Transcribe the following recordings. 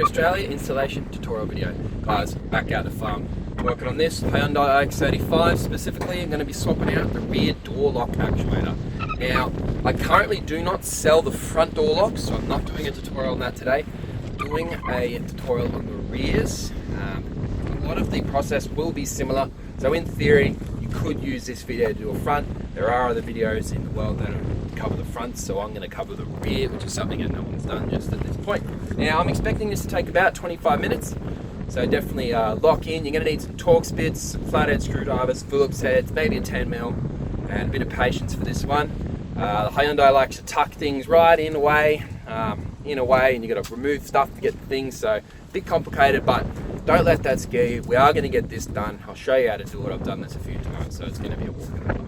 Factory Australia installation tutorial video. Guys, back out the farm. Working on this Hyundai IX35 specifically. I'm going to be swapping out the rear door lock actuator. Now, I currently do not sell the front door locks, so I'm not doing a tutorial on that today. I'm doing a tutorial on the rears. A lot of the process will be similar, so in theory, you could use this video to do a front. There are other videos in the world that cover the front, so I'm going to cover the rear, which is something that no one's done just at this point. Now, I'm expecting this to take about 25 minutes, so definitely lock in. You're going to need some Torx bits, some flathead screwdrivers, Phillips heads, maybe a 10mm, and a bit of patience for this one. The Hyundai likes to tuck things right in a way, and you got to remove stuff to get the things, so a bit complicated, but don't let that scare you. We are going to get this done. I'll show you how to do it. I've done this a few times, so it's going to be a walk in the park.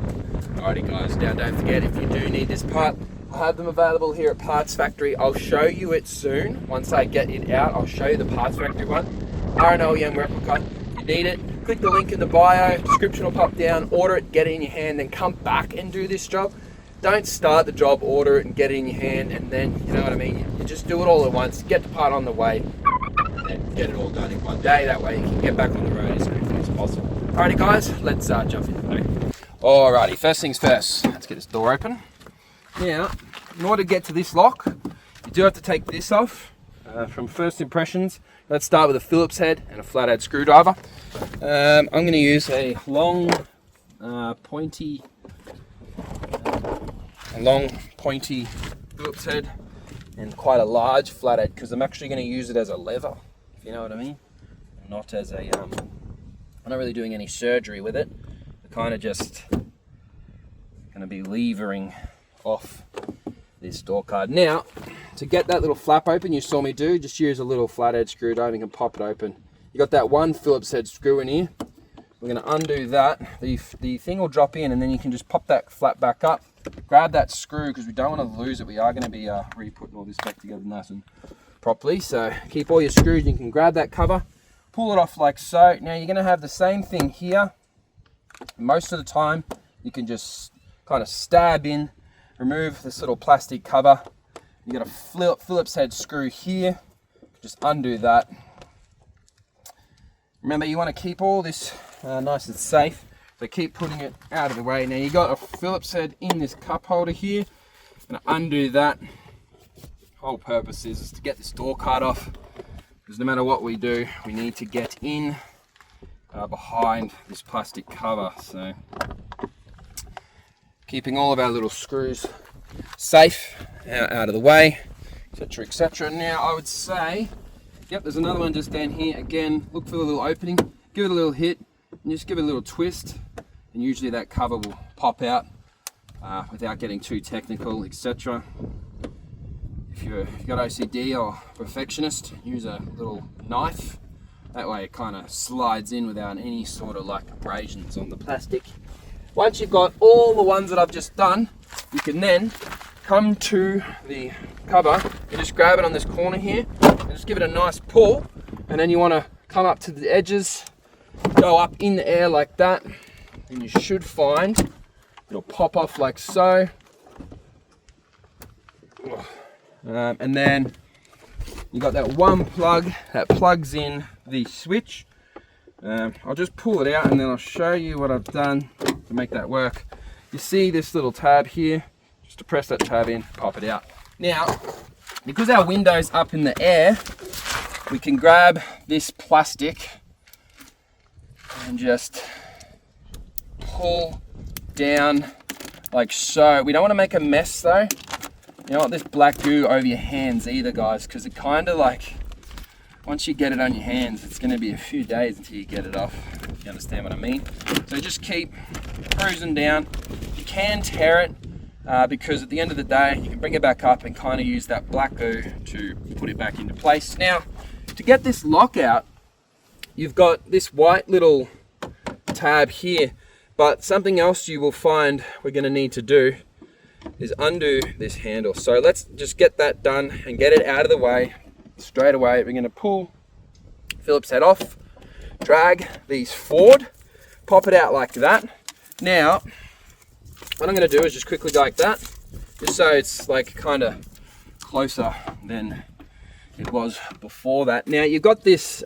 Alrighty guys, now don't forget, if you do need this part, I have them available here at Parts Factory. I'll show you it soon. Once I get it out, I'll show you the Parts Factory one. Are an OEM replica. If you need it, click the link in the bio, description will pop down, order it, get it in your hand, then come back and do this job. Don't start the job, order it and get it in your hand, and then, you know what I mean, you just do it all at once, get the part on the way, and get it all done in one day. That way you can get back on the road as quickly as possible. Alrighty guys, let's jump in today. Alrighty, first things first, let's get this door open. Now, in order to get to this lock, you do have to take this off. From first impressions, let's start with a Phillips head and a flathead screwdriver. I'm going to use a long, pointy Phillips head and quite a large flathead, because I'm actually going to use it as a lever, if you know what I mean. Not as a, I'm not really doing any surgery with it. Kind of just going to be levering off this door card. Now, to get that little flap open, you saw me do, just use a little flathead screwdriver and you can pop it open. You got that one Phillips head screw in here. We're going to undo that. The thing will drop in, and then you can just pop that flap back up. Grab that screw, because we don't want to lose it. We are going to be re-putting all this back together nice and properly. So keep all your screws. You can grab that cover, pull it off like so. Now you're going to have the same thing here. Most of the time, you can just kind of stab in, remove this little plastic cover. You got a Phillips head screw here. Just undo that. Remember, you want to keep all this nice and safe, so keep putting it out of the way. Now you got a Phillips head in this cup holder here. I'm going to undo that. Whole purpose is to get this door card off, because no matter what we do, we need to get in behind this plastic cover. So keeping all of our little screws safe out of the way, etc, etc. Now I would say, yep, there's another one just down here. Again, look for the little opening, give it a little hit, and just give it a little twist, and usually that cover will pop out without getting too technical, etc. If you've got OCD or perfectionist, use a little knife. That way it kind of slides in without any sort of like abrasions on the plastic. Once you've got all the ones that I've just done, you can then come to the cover and just grab it on this corner here and just give it a nice pull, and then you want to come up to the edges, go up in the air like that, and you should find it'll pop off like so. And then you got that one plug that plugs in the switch. I'll just pull it out and then I'll show you what I've done to make that work. You see this little tab here, just to press that tab in, pop it out. Now, because our window's up in the air, we can grab this plastic and just pull down like so. We don't want to make a mess though. You don't want this black goo over your hands either, guys, because it kind of like, once you get it on your hands, it's going to be a few days until you get it off, if you understand what I mean. So just keep cruising down. You can tear it, because at the end of the day, you can bring it back up and kind of use that black goo to put it back into place. Now, to get this lock out, you've got this white little tab here, but something else you will find we're going to need to do is undo this handle. So let's just get that done and get it out of the way straight away. We're going to pull Phillips head off, drag these forward, pop it out like that. Now, what I'm going to do is just quickly go like that, just so it's like kind of closer than it was before that. Now you've got this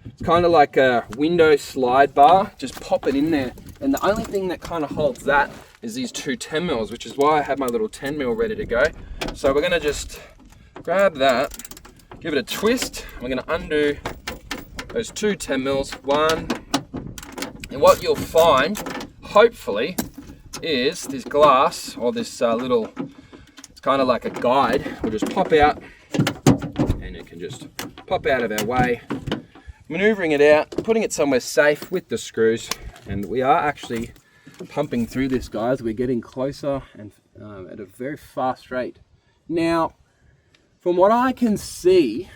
it's kind of like a window slide bar. Just pop it in there, and the only thing that kind of holds that is these two 10 mils, which is why I have my little 10 mil ready to go. So we're going to just grab that, give it a twist. We're going to undo those two 10 mils, one, and what you'll find, hopefully, is this glass or this little, it's kind of like a guide, will just pop out, and it can just pop out of our way, maneuvering it out, putting it somewhere safe with the screws. And we are actually pumping through this, guys. We're getting closer and at a very fast rate. Now, from what I can see,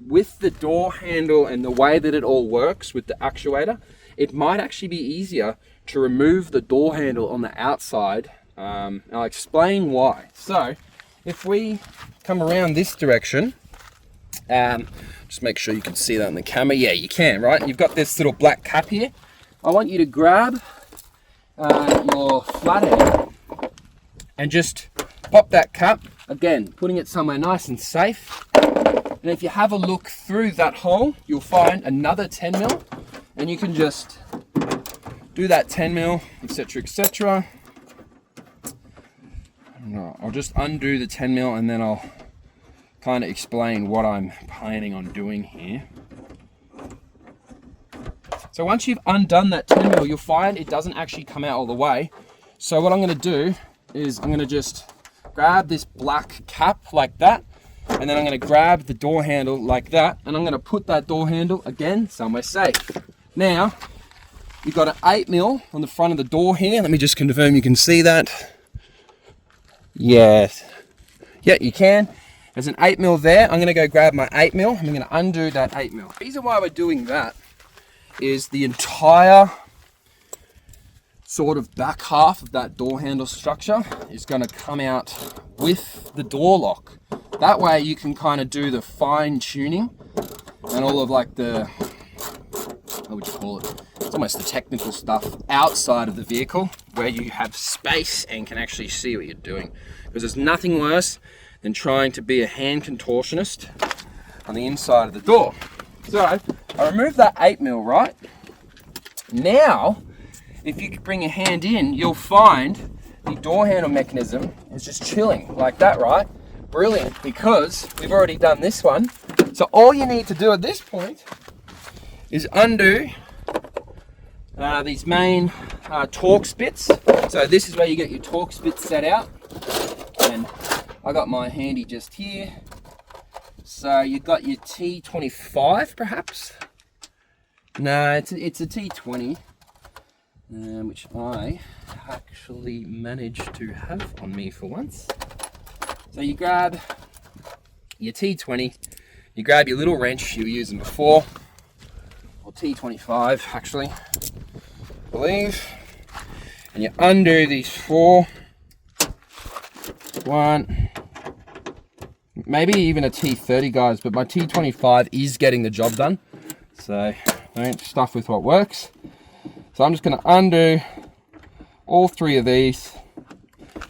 with the door handle and the way that it all works with the actuator, it might actually be easier to remove the door handle on the outside. I'll explain why. So, if we come around this direction, just make sure you can see that in the camera. Yeah, you can, right? You've got this little black cap here. I want you to grab your flathead and just pop that cap, again, putting it somewhere nice and safe. And if you have a look through that hole, you'll find another 10 mil, and you can just do that 10 mil, etc., etc. I'll just undo the 10 mil and then I'll kind of explain what I'm planning on doing here. So once you've undone that 10 mil, you'll find it doesn't actually come out all the way. So what I'm going to do is I'm going to just grab this black cap like that, and then I'm going to grab the door handle like that, and I'm going to put that door handle again somewhere safe. Now you've got an 8 mil on the front of the door here. Let me just confirm you can see that. Yes. Yeah, you can. There's an 8 mil there. I'm going to go grab my 8 mil. I'm going to undo that 8 mil. The reason why we're doing that is the entire sort of back half of that door handle structure is going to come out with the door lock. That way you can kind of do the fine tuning and all of like the, what would you call it? It's almost the technical stuff outside of the vehicle where you have space and can actually see what you're doing. Because there's nothing worse than trying to be a hand contortionist on the inside of the door. So I removed that 8 mil, right? Now, if you bring your hand in, you'll find the door handle mechanism is just chilling like that, right? Brilliant, because we've already done this one. So all you need to do at this point is undo these main Torx bits. So this is where you get your Torx bits set out. And I got my handy just here. So you've got your T25 perhaps? No, it's a T20, which I actually managed to have on me for once. So you grab your T20, you grab your little wrench you were using before, or T25 actually, I believe, and you undo these four, one, maybe even a T30, guys, but my T25 is getting the job done, so don't stuff with what works. So I'm just going to undo all three of these.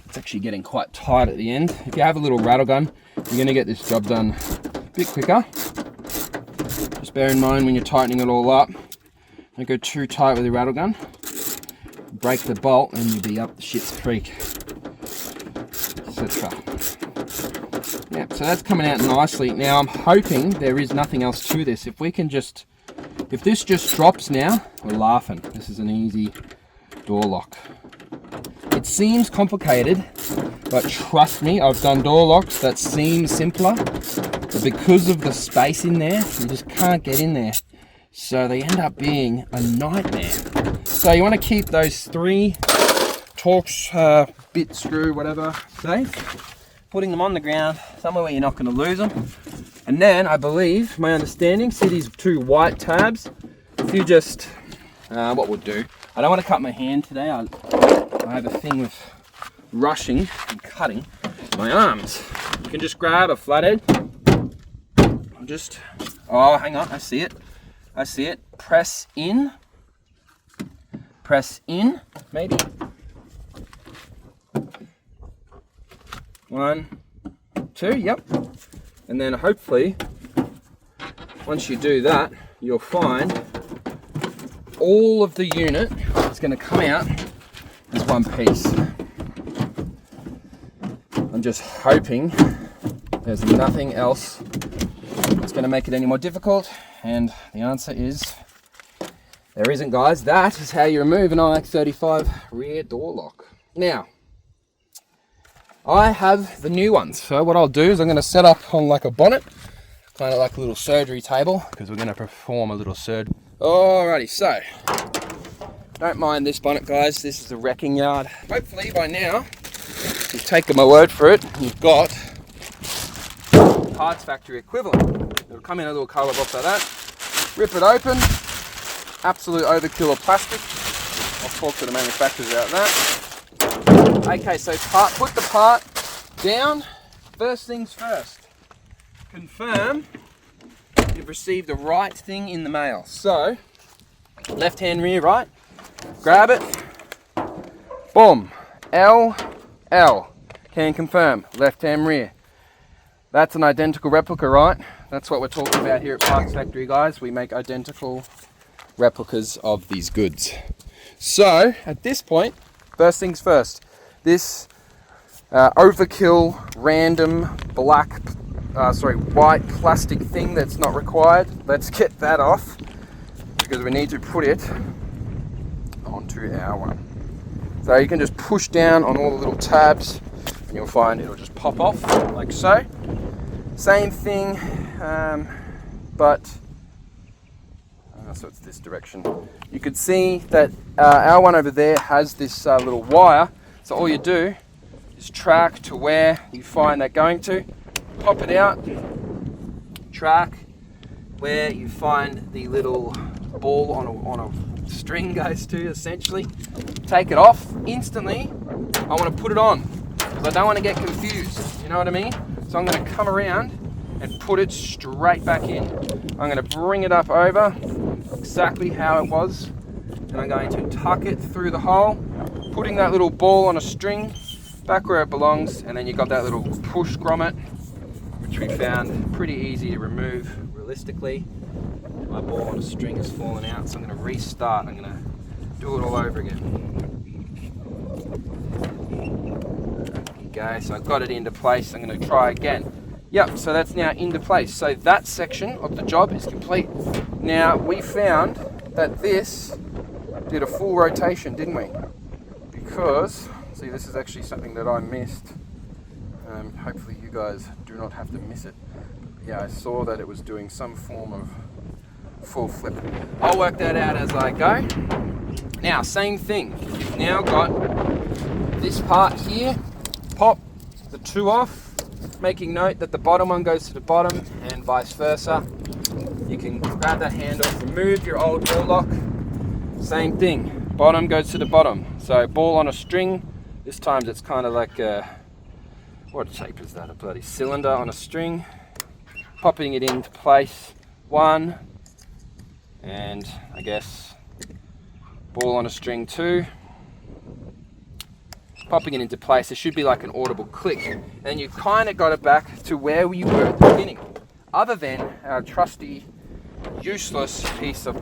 It's actually getting quite tight at the end. If you have a little rattle gun, you're going to get this job done a bit quicker. Just bear in mind when you're tightening it all up, don't go too tight with your rattle gun. Break the bolt and you'll be up the shit's creek, etc. Yep, so that's coming out nicely. Now I'm hoping there is nothing else to this. If this just drops now, we're laughing. This is an easy door lock. It seems complicated, but trust me, I've done door locks that seem simpler, but because of the space in there, you just can't get in there. So they end up being a nightmare. So you want to keep those three Torx bit screw, whatever, safe. Putting them on the ground, somewhere where you're not going to lose them. And then, I believe, my understanding, see these two white tabs? If you just, what we'll do, I don't want to cut my hand today. I have a thing with rushing and cutting my arms. You can just grab a flathead. Oh, hang on, I see it. Press in, maybe. 1, 2, yep. And then hopefully, once you do that, you'll find all of the unit is going to come out as one piece. I'm just hoping there's nothing else that's going to make it any more difficult, and the answer is there isn't, guys. That is how you remove an IX35 rear door lock. Now, I have the new ones, so what I'll do is I'm going to set up on like a bonnet, kind of like a little surgery table, because we're going to perform a little surgery. Alrighty, so don't mind this bonnet, guys. This is the wrecking yard. Hopefully by now you've taken my word for it. You've got parts factory equivalent. It'll come in a little colour box like that. Rip it open. Absolute overkill of plastic. I'll talk to the manufacturers about that. Okay, so put the part down. First things first. Confirm you've received the right thing in the mail. So, left hand rear, right? Grab it. Boom. L. Can confirm. Left hand rear. That's an identical replica, right? That's what we're talking about here at Parts Factory, guys. We make identical replicas of these goods. So, at this point, first things first. This overkill, random, white plastic thing that's not required. Let's get that off, because we need to put it onto our one. So you can just push down on all the little tabs and you'll find it'll just pop off like so. Same thing, but so it's this direction. You could see that our one over there has this little wire. So all you do is track to where you find that going to, pop it out, track where you find the little ball on a string goes to, essentially. Take it off instantly. I want to put it on because I don't want to get confused, you know what I mean? So I'm going to come around and put it straight back in. I'm going to bring it up over exactly how it was, and I'm going to tuck it through the hole, putting that little ball on a string back where it belongs, and then you got that little push grommet, which we found pretty easy to remove realistically. My ball on a string has fallen out, so I'm going to restart. I'm going to do it all over again. There you go, so I've got it into place. I'm going to try again. Yep, so that's now into place. So that section of the job is complete. Now, we found that this did a full rotation, didn't we? Because, see, this is actually something that I missed. Hopefully you guys do not have to miss it. But yeah, I saw that it was doing some form of full flip. I'll work that out as I go. Now, same thing. You've now got this part here. Pop the two off, making note that the bottom one goes to the bottom and vice versa. You can grab that handle, remove your old door lock. Same thing, bottom goes to the bottom. So ball on a string. This time it's kind of like what shape is that? A bloody cylinder on a string. Popping it into place. One, and I guess ball on a string two. Popping it into place. There should be like an audible click, and you kind of got it back to where we were at the beginning, other than our trusty useless piece of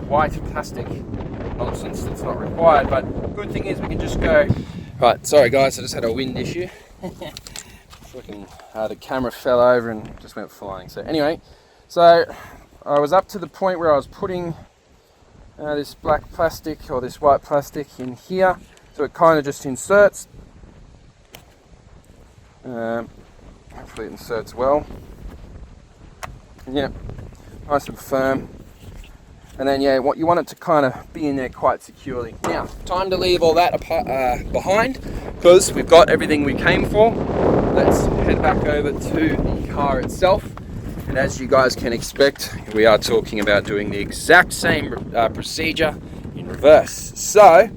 white plastic nonsense that's not required. But good thing is we can just go right. Sorry guys, I just had a wind issue. Freaking the camera fell over and just went flying. So anyway, so I was up to the point where I was putting this black plastic or this white plastic in here. So it kind of just inserts. Hopefully it inserts well. Yep, nice and firm. And then yeah, what you want it to kind of be in there quite securely. Now, time to leave all that behind, because we've got everything we came for. Let's head back over to the car itself. And as you guys can expect, we are talking about doing the exact same procedure in reverse. So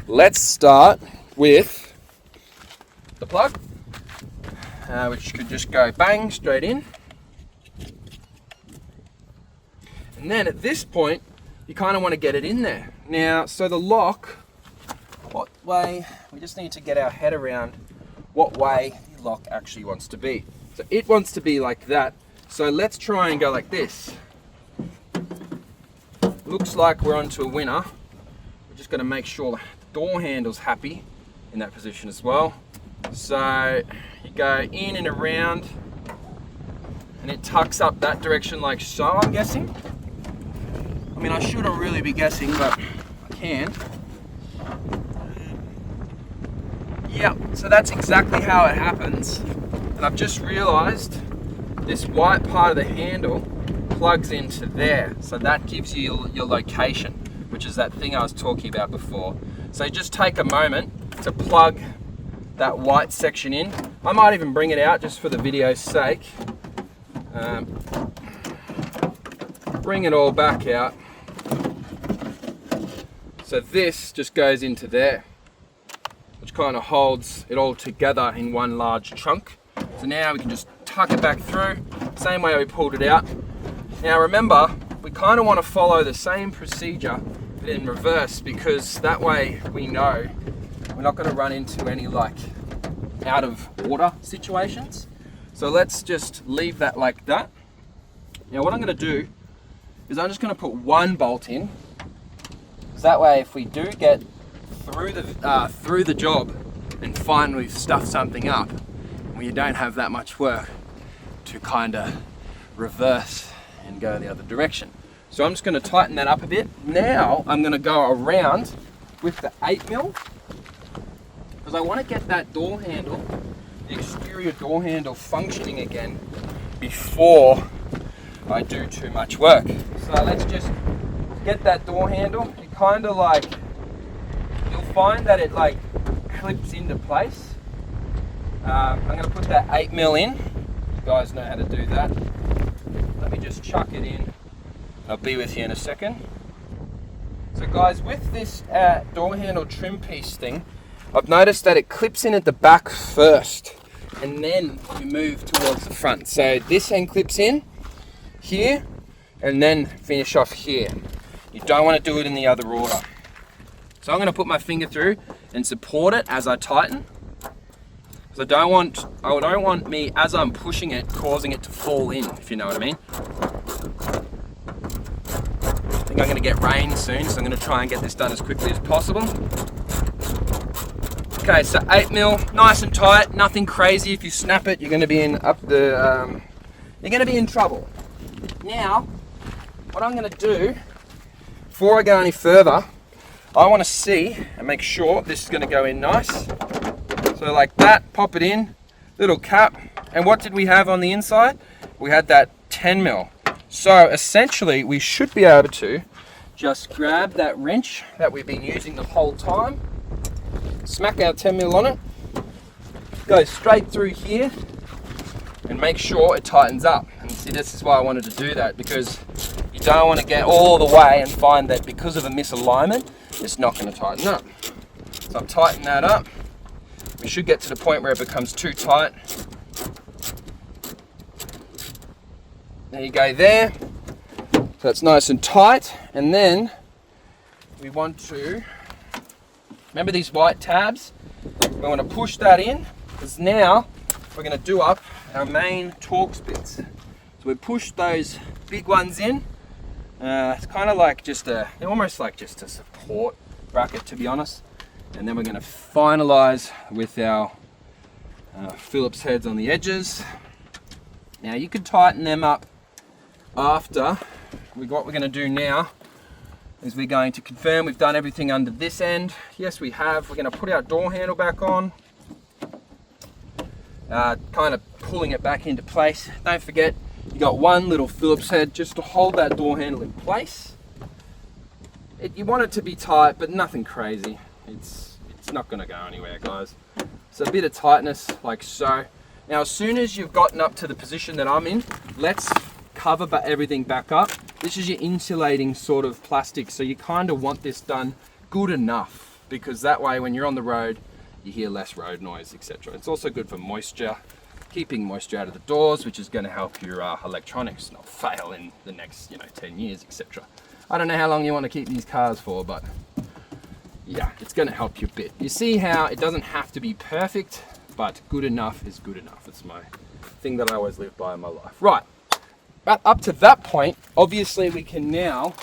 let's start with the plug, which could just go bang straight in. And then at this point, you kind of want to get it in there. Now, so the lock, what way, we just need to get our head around what way the lock actually wants to be. So it wants to be like that. So let's try and go like this. Looks like we're onto a winner. We're just going to make sure the door handle's happy in that position as well. So you go in and around, and it tucks up that direction like so, I'm guessing. I mean, I shouldn't really be guessing, but I can. Yeah, so that's exactly how it happens. And I've just realized this white part of the handle plugs into there. So that gives you your location, which is that thing I was talking about before. So just take a moment to plug that white section in. I might even bring it out just for the video's sake. Bring it all back out. So this just goes into there, which kind of holds it all together in one large chunk. So now we can just tuck it back through, same way we pulled it out. Now remember, we kind of want to follow the same procedure but in reverse, because that way we know we're not going to run into any like out of order situations. So let's just leave that like that. Now what I'm going to do is I'm just going to put one bolt in. So that way if we do get through the job and find we've stuffed something up, we don't have that much work to kind of reverse and go the other direction. So I'm just going to tighten that up a bit. Now I'm going to go around with the 8mm, because I want to get that door handle, the exterior door handle, functioning again before I do too much work. So let's just get that door handle. It kind of like, you'll find that it like clips into place. I'm going to put that 8mm in. You guys know how to do that. Let me just chuck it in. I'll be with you in a second. So guys, with this door handle trim piece thing, I've noticed that it clips in at the back first, and then you move towards the front. So this end clips in here, and then finish off here. You don't want to do it in the other order. So I'm going to put my finger through and support it as I tighten. Because I don't want me, as I'm pushing it, causing it to fall in, if you know what I mean. I think I'm going to get rain soon, so I'm going to try and get this done as quickly as possible. Okay, so 8mm, nice and tight, nothing crazy. If you snap it, you're going to be in you're going to be in trouble. Now, what I'm going to do, before I go any further, I want to see and make sure this is going to go in nice. So like that, pop it in, little cap. And what did we have on the inside? We had that 10mm. So essentially we should be able to just grab that wrench that we've been using the whole time, smack our 10mm on it, go straight through here and make sure it tightens up. And see, this is why I wanted to do that, because you don't want to get all the way and find that because of a misalignment, it's not going to tighten up. So I've tightened that up. We should get to the point where it becomes too tight. There you go there. So it's nice and tight. And then we want to, remember these white tabs? We want to push that in, because now we're going to do up our main Torx bits. So we push those big ones in. It's kind of like they're almost like just a support bracket, to be honest. And then we're going to finalize with our Phillips heads on the edges. Now you can tighten them up after. What we're going to do now is we're going to confirm we've done everything under this end. Yes, we have. We're going to put our door handle back on, kind of pulling it back into place. Don't forget, you got one little Phillips head just to hold that door handle in place. You want it to be tight, but nothing crazy. It's not going to go anywhere, guys. So a bit of tightness like so. Now as soon as you've gotten up to the position that I'm in, let's cover everything back up. This is your insulating sort of plastic, so you kind of want this done good enough, because that way when you're on the road you hear less road noise, etc. It's also good for moisture, keeping moisture out of the doors, which is going to help your electronics not fail in the next 10 years, etc. I don't know how long you want to keep these cars for, but yeah, it's going to help you a bit. You see how it doesn't have to be perfect, but good enough is good enough. It's my thing that I always live by in my life. Right, but up to that point, obviously we can now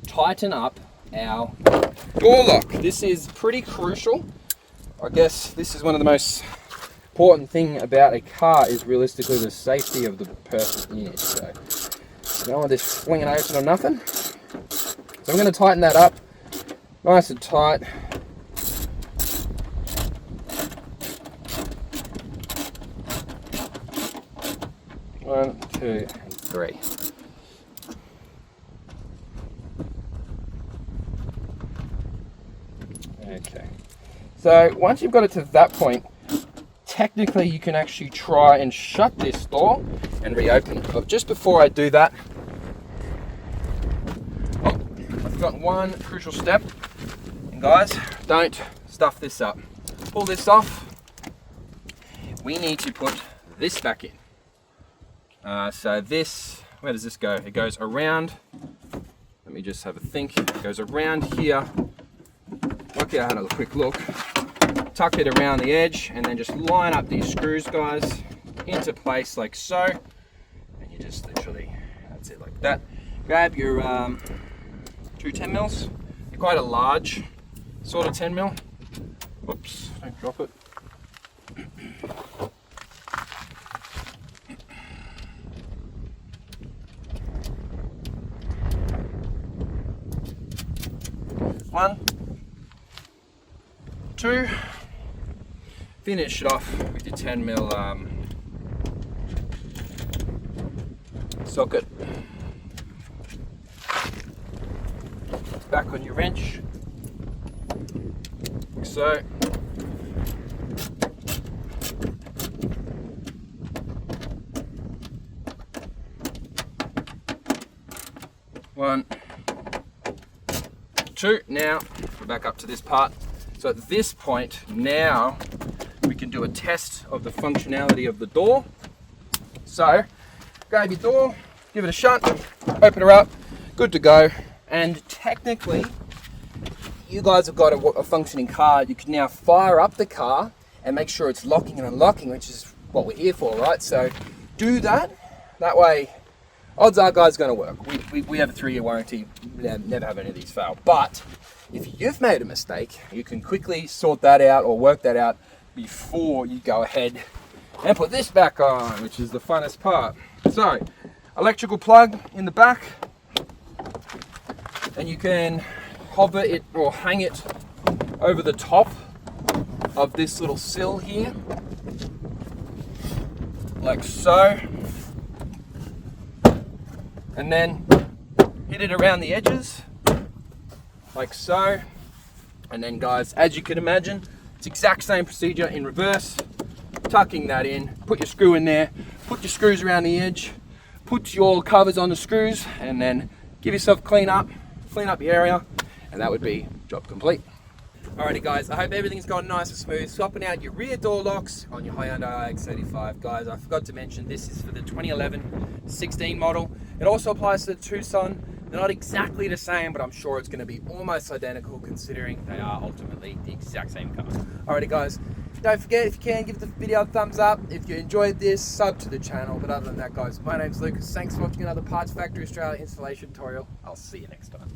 tighten up our door lock. This is pretty crucial. I guess this is one of the most important thing about a car is realistically the safety of the person in it. So you don't want this flinging open or nothing. So I'm going to tighten that up nice and tight. One, two, and three. Okay. So once you've got it to that point, technically you can actually try and shut this door and reopen it. But just before I do that, I've got one crucial step. And guys, don't stuff this up. Pull this off. We need to put this back in. So this, where does this go? It goes around, let me just have a think. It goes around here. Okay, I had a quick look. Tuck it around the edge and then just line up these screws, guys, into place like so. And you just literally, that's it, like that. Grab your two 10 mils. They're quite a large sort of 10 mil. Oops, don't drop it. One, two, finish it off with your 10 mil socket. Back on your wrench, like so. One, two. Now we're back up to this part. So at this point, now we can do a test of the functionality of the door. So grab your door, give it a shut, open her up, good to go. And technically, you guys have got a functioning car. You can now fire up the car and make sure it's locking and unlocking, which is what we're here for, right? So do that. That way, odds are, guys, going to work. We have a 3-year warranty. Never have any of these fail. But if you've made a mistake, you can quickly sort that out or work that out before you go ahead and put this back on, which is the funnest part. So, electrical plug in the back, and you can hover it or hang it over the top of this little sill here, like so, and then hit it around the edges like so. And then, guys, as you can imagine, it's exact same procedure in reverse. Tucking that in, put your screw in there, put your screws around the edge, put your covers on the screws, and then give yourself a clean up your area, and that would be job complete. Alrighty, guys, I hope everything's gone nice and smooth. Swapping out your rear door locks on your Hyundai IX35. Guys, I forgot to mention this is for the 2011-16 model. It also applies to the Tucson. They're not exactly the same, but I'm sure it's going to be almost identical considering they are ultimately the exact same car. Alrighty, guys, don't forget, if you can, give the video a thumbs up. If you enjoyed this, sub to the channel. But other than that, guys, my name's Lucas. Thanks for watching another Parts Factory Australia installation tutorial. I'll see you next time.